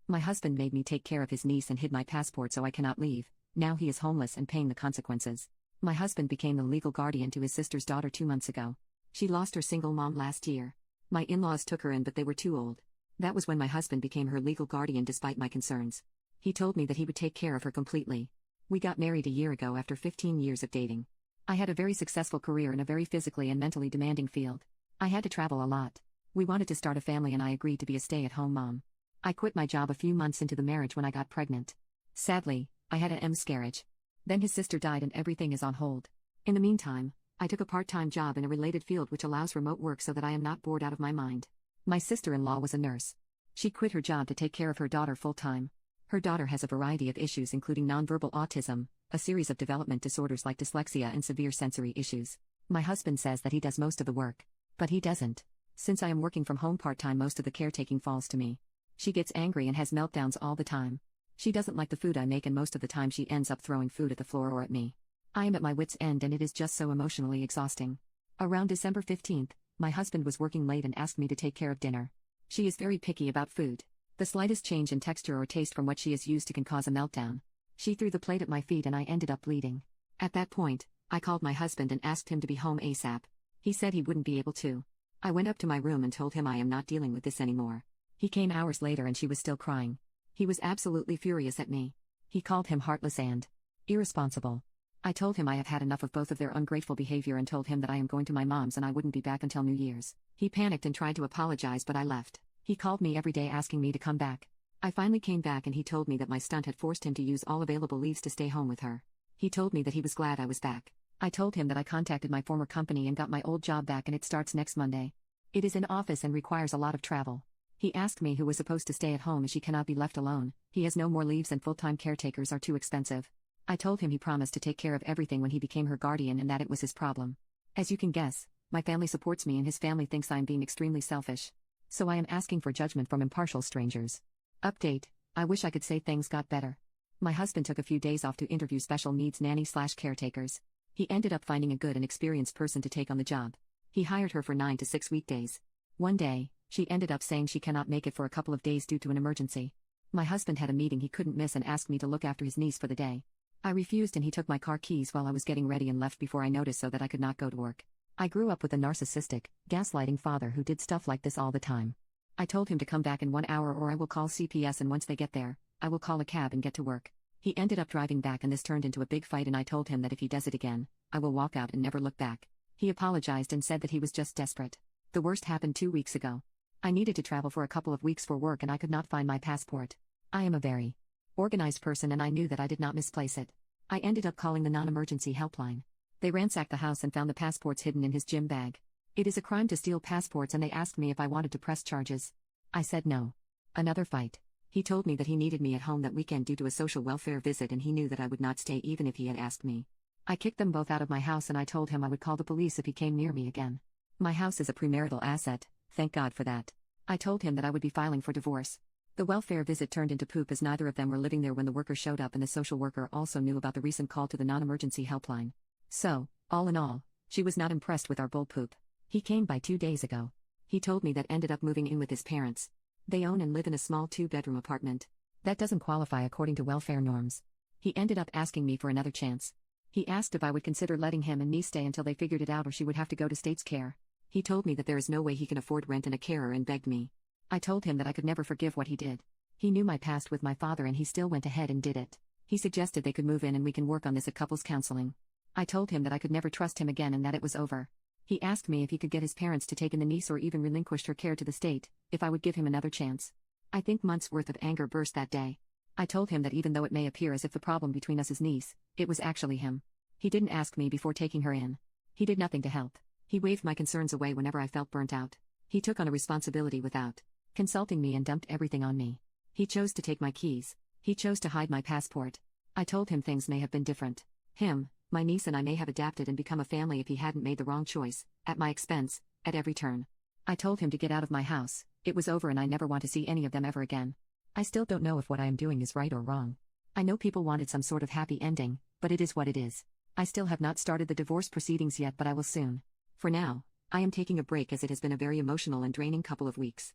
My husband made me take care of his niece and hid my passport so I cannot leave. Now he is homeless and paying the consequences. My husband became the legal guardian to his sister's daughter 2 months ago. She lost her single mom last year. My in-laws took her in, but they were too old. That was when my husband became her legal guardian despite my concerns. He told me that he would take care of her completely. We got married a year ago after 15 years of dating. I had a very successful career in a very physically and mentally demanding field. I had to travel a lot. We wanted to start a family and I agreed to be a stay-at-home mom. I quit my job a few months into the marriage when I got pregnant. Sadly, I had a miscarriage. Then his sister died and everything is on hold. In the meantime, I took a part-time job in a related field which allows remote work so that I am not bored out of my mind. My sister-in-law was a nurse. She quit her job to take care of her daughter full-time. Her daughter has a variety of issues including nonverbal autism, a series of development disorders like dyslexia and severe sensory issues. My husband says that he does most of the work. But he doesn't. Since I am working from home part-time, most of the caretaking falls to me. She gets angry and has meltdowns all the time. She doesn't like the food I make and most of the time she ends up throwing food at the floor or at me. I am at my wit's end and it is just so emotionally exhausting. Around December 15th, my husband was working late and asked me to take care of dinner. She is very picky about food. The slightest change in texture or taste from what she is used to can cause a meltdown. She threw the plate at my feet and I ended up bleeding. At that point, I called my husband and asked him to be home ASAP. He said he wouldn't be able to. I went up to my room and told him I am not dealing with this anymore. He came hours later and she was still crying. He was absolutely furious at me. He called him heartless and irresponsible. I told him I have had enough of both of their ungrateful behavior and told him that I am going to my mom's and I wouldn't be back until New Year's. He panicked and tried to apologize but I left. He called me every day asking me to come back. I finally came back and he told me that my stunt had forced him to use all available leaves to stay home with her. He told me that he was glad I was back. I told him that I contacted my former company and got my old job back and it starts next Monday. It is in office and requires a lot of travel. He asked me who was supposed to stay at home as she cannot be left alone. He has no more leaves and full-time caretakers are too expensive. I told him he promised to take care of everything when he became her guardian and that it was his problem. As you can guess, my family supports me and his family thinks I am being extremely selfish. So I am asking for judgment from impartial strangers. Update: I wish I could say things got better. My husband took a few days off to interview special needs nanny/caretakers. He ended up finding a good and experienced person to take on the job. He hired her for 9 to 6 weekdays. One day, she ended up saying she cannot make it for a couple of days due to an emergency. My husband had a meeting he couldn't miss and asked me to look after his niece for the day. I refused and he took my car keys while I was getting ready and left before I noticed so that I could not go to work. I grew up with a narcissistic, gaslighting father who did stuff like this all the time. I told him to come back in 1 hour or I will call CPS and once they get there, I will call a cab and get to work. He ended up driving back and this turned into a big fight and I told him that if he does it again, I will walk out and never look back. He apologized and said that he was just desperate. The worst happened 2 weeks ago. I needed to travel for a couple of weeks for work and I could not find my passport. I am a very organized person and I knew that I did not misplace it. I ended up calling the non-emergency helpline. They ransacked the house and found the passports hidden in his gym bag. It is a crime to steal passports and they asked me if I wanted to press charges. I said no. Another fight. He told me that he needed me at home that weekend due to a social welfare visit and he knew that I would not stay even if he had asked me. I kicked them both out of my house and I told him I would call the police if he came near me again. My house is a premarital asset, thank God for that. I told him that I would be filing for divorce. The welfare visit turned into poop as neither of them were living there when the worker showed up and the social worker also knew about the recent call to the non-emergency helpline. So, all in all, she was not impressed with our bull poop. He came by 2 days ago. He told me that ended up moving in with his parents. They own and live in a small 2-bedroom apartment. That doesn't qualify according to welfare norms. He ended up asking me for another chance. He asked if I would consider letting him and me stay until they figured it out or she would have to go to state's care. He told me that there is no way he can afford rent and a carer and begged me. I told him that I could never forgive what he did. He knew my past with my father and he still went ahead and did it. He suggested they could move in and we can work on this at couples counseling. I told him that I could never trust him again and that it was over. He asked me if he could get his parents to take in the niece or even relinquish her care to the state, if I would give him another chance. I think months' worth of anger burst that day. I told him that even though it may appear as if the problem between us is niece, it was actually him. He didn't ask me before taking her in. He did nothing to help. He waved my concerns away whenever I felt burnt out. He took on a responsibility without consulting me and dumped everything on me. He chose to take my keys. He chose to hide my passport. I told him things may have been different. Him, my niece and I may have adapted and become a family if he hadn't made the wrong choice, at my expense, at every turn. I told him to get out of my house. It was over and I never want to see any of them ever again. I still don't know if what I am doing is right or wrong. I know people wanted some sort of happy ending, but it is what it is. I still have not started the divorce proceedings yet, but I will soon. For now, I am taking a break as it has been a very emotional and draining couple of weeks.